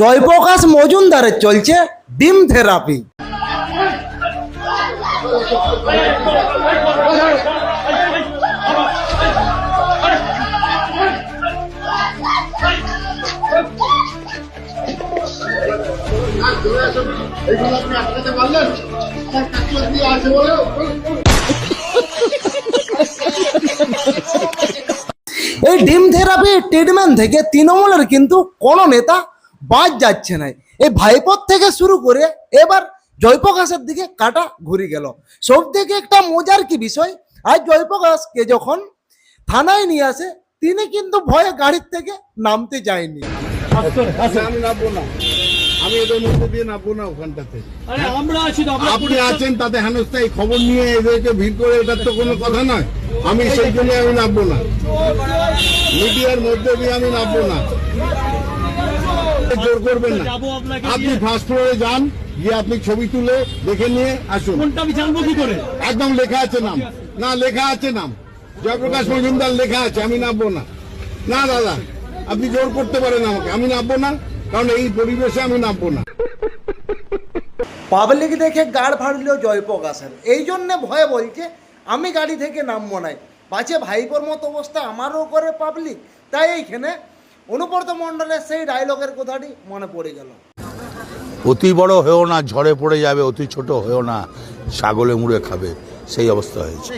জয়প্রকাশ মজুমদারের চলছে ডিম থেরাপি। এই ডিম থেরাপি ট্রিটমেন্ট থেকে তৃণমূলের কিন্তু কোনো নেতা বাদ যাচ্ছে না। এই ভাইপোর থেকে শুরু করে এবার জয়প্রকাশের দিকে কাটা ঘুরে গেল। সব থেকে একটা মজার কি বিষয়, আজ জয়প্রকাশকে যখন থানায় নিয়ে আসে তিনি কিন্তু ভয়ে গাড়ির থেকে নামতে যায়নি। আমি নামবো না, আমি এদের মধ্যে দিয়ে নামবো না ওখানটাতে। আপনি আছেন তাতে হেনস্থায় খবর নিয়ে এদেরকে ভিড় করে, এটার তো কোনো কথা নয়। আমি সেই জন্য আমি নামবো না, মিডিয়ার মধ্যে দিয়ে আমি নামবো না। জোর করবেন না, আপনি ফার্স্ট ফ্লোরে যান, গিয়ে আপনি ছবি তুলে দেখে নিয়ে আসুন। একদম লেখা আছে নাম, না লেখা আছে নাম, জয়প্রকাশ মজুমদার লেখা আছে। আমি নামবো না, না দাদা আপনি জোর করতে পারেন আমাকে, আমি নামবো না, কারণ এই পরিবেশে আমি নামবো না। পাবলিক দেখে গাড় ফাড়ল জয়প্রকাশের, এই জন্যে ভয়ে বলছে আমি গাড়ি থেকে নামবো নাই, পাছে ভাইপোর মতো অবস্থা আমারও করে পাবলিক। তাই এইখানে অনুব্রত মণ্ডলের সেই ডায়লগের কথাটি মনে পড়ে গেল। অতি বড় হয়েও না, ঝড়ে পড়ে যাবে, অতি ছোট হয়েও না, ছাগলে মুড়ে খাবে, সেই অবস্থা হয়েছে।